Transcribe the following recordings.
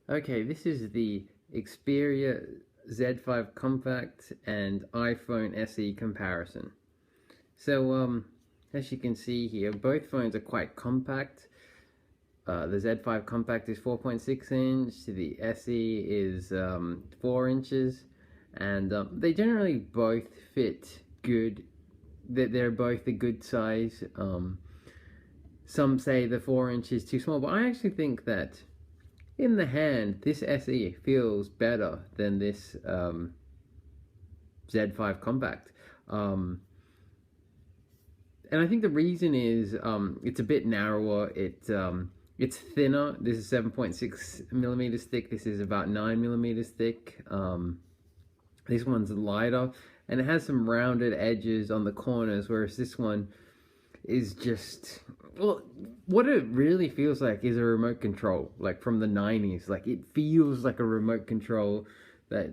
Okay, this is the Xperia Z5 Compact and iPhone SE comparison. So, as you can see here, both phones are quite compact. The Z5 Compact is 4.6 inch, the SE is 4 inches, and they generally both fit good. They're both a good size. Some say the 4 inch is too small, but I actually think that in the hand, this SE feels better than this Z5 Compact. Um, and I think the reason is it's a bit narrower. It's thinner. This is 7.6 millimeters thick. This is about 9 millimeters thick. This one's lighter, and it has some rounded edges on the corners, whereas this one is just, well, what it really feels like is a remote control, like from the 90s. Like, it feels like a remote control that,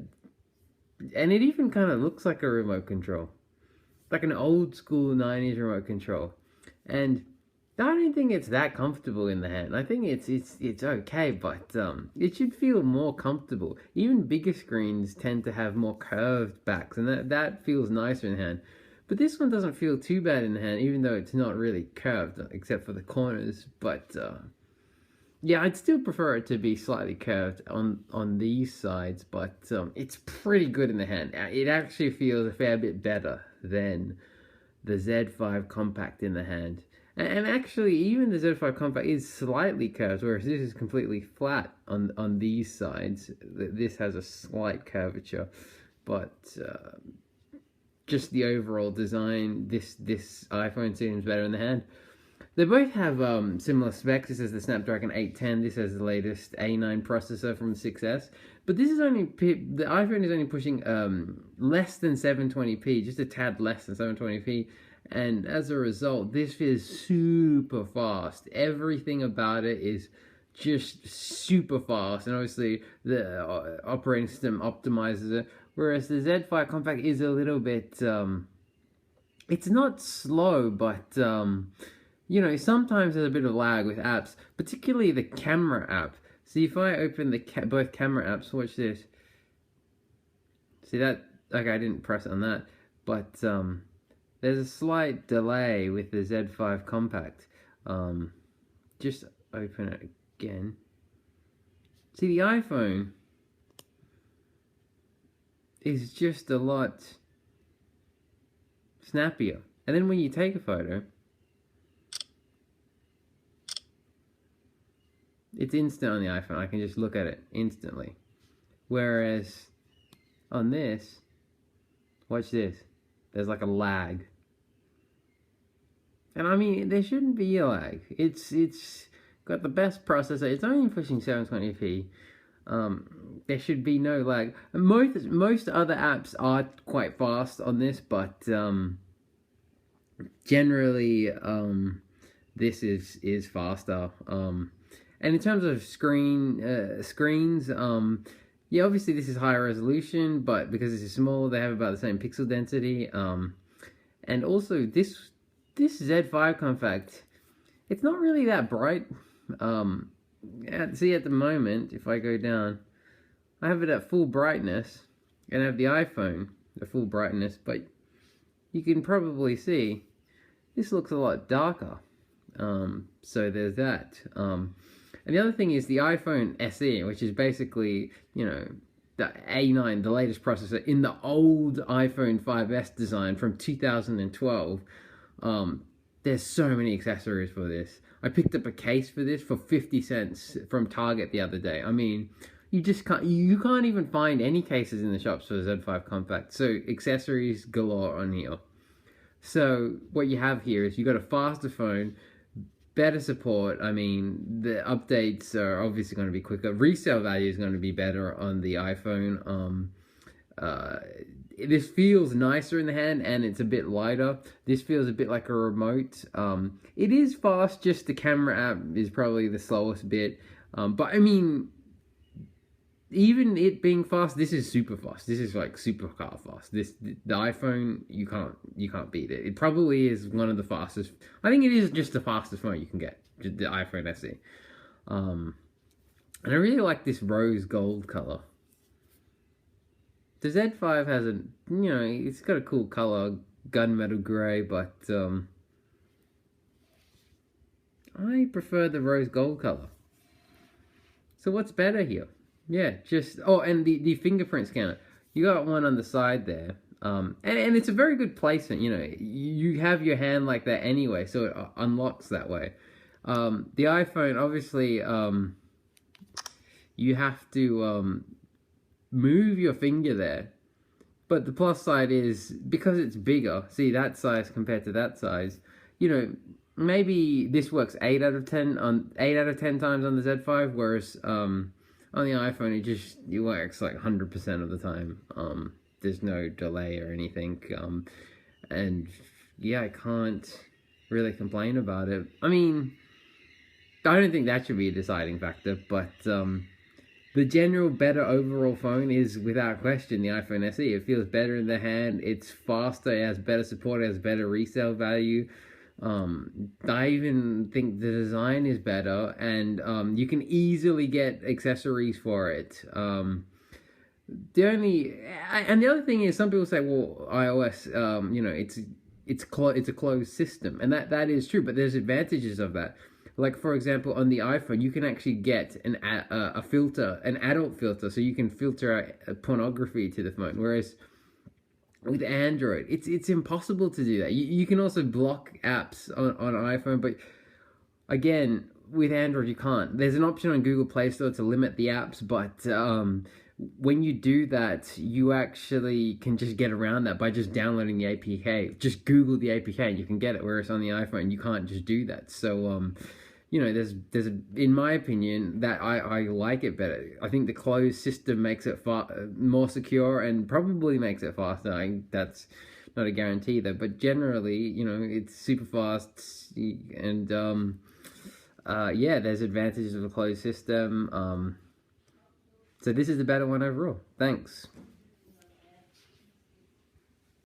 and it even kind of looks like a remote control, like an old school 90s remote control. And I don't think it's that comfortable in the hand. I think it's okay, but it should feel more comfortable. Even bigger screens tend to have more curved backs, and that feels nicer in hand. But this one doesn't feel too bad in the hand, even though it's not really curved, except for the corners. But yeah, I'd still prefer it to be slightly curved on these sides, but it's pretty good in the hand. It actually feels a fair bit better than the Z5 Compact in the hand. And actually, even the Z5 Compact is slightly curved, whereas this is completely flat on these sides. This has a slight curvature, but just the overall design, this iPhone seems better in the hand. They both have similar specs. This is the Snapdragon 810. This has the latest A9 processor from 6S. But this is only, the iPhone is only pushing less than 720p, just a tad less than 720p. And as a result, this is super fast. Everything about it is just super fast. And obviously, the operating system optimizes it. Whereas the Z5 Compact is a little bit, it's not slow, but you know, sometimes there's a bit of lag with apps, particularly the camera app. See, if I open the both camera apps, watch this. See that? Okay, I didn't press on that, but there's a slight delay with the Z5 Compact. Just open it again. See, the iPhone is just a lot snappier. And then when you take a photo, it's instant on the iPhone. I can just look at it instantly. Whereas on this, watch this. There's like a lag. And I mean, there shouldn't be a lag. It's got the best processor. It's only pushing 720p. There should be no lag. Most other apps are quite fast on this, but generally this is faster. And in terms of screens, yeah, obviously this is higher resolution, but because this is small, they have about the same pixel density. And also this Z5 Compact, it's not really that bright. See, at the moment, if I go down, I have it at full brightness, and I have the iPhone at full brightness, but you can probably see this looks a lot darker. So there's that. And the other thing is the iPhone SE, which is basically, you know, the A9, the latest processor in the old iPhone 5S design from 2012. There's so many accessories for this. I picked up a case for this for 50 cents from Target the other day. I mean, you can't even find any cases in the shops for the Z5 Compact. So accessories galore on here. So what you have here is you got a faster phone, better support. I mean, the updates are obviously going to be quicker. Resale value is going to be better on the iPhone. This feels nicer in the hand, and it's a bit lighter. This feels a bit like a remote. It is fast, just the camera app is probably the slowest bit. But I mean, even it being fast, this is super fast. This is like supercar fast. The iPhone, you can't beat it. It probably is one of the fastest. I think it is just the fastest phone you can get, the iPhone SE. And I really like this rose gold color. The Z5 has a, it's got a cool color, gunmetal grey, but I prefer the rose gold color. So what's better here? Yeah, just, oh, and the fingerprint scanner. You got one on the side there. And it's a very good placement, you have your hand like that anyway, so it unlocks that way. The iPhone, obviously, you have to move your finger there. But the plus side is, because it's bigger, see that size compared to that size, maybe this works 8 out of 10 times on the Z5, whereas on the iPhone it works like 100% of the time. There's no delay or anything, and yeah, I can't really complain about it. I mean, I don't think that should be a deciding factor, but the general better overall phone is, without question, the iPhone SE. It feels better in the hand, it's faster, it has better support, it has better resale value. I even think the design is better, and you can easily get accessories for it. The other thing is, some people say, well, iOS, it's a closed system, and that is true, but there's advantages of that. Like, for example, on the iPhone, you can actually get a filter, an adult filter, so you can filter out pornography to the phone. Whereas with Android, it's impossible to do that. You can also block apps on iPhone, but again, with Android, you can't. There's an option on Google Play Store to limit the apps, but when you do that, you actually can just get around that by just downloading the APK. Just Google the APK and you can get it, whereas on the iPhone, you can't just do that. So, in my opinion, that I like it better. I think the closed system makes it more secure and probably makes it faster. That's not a guarantee though, but generally, it's super fast, and yeah, there's advantages of a closed system. So this is the better one overall. Thanks.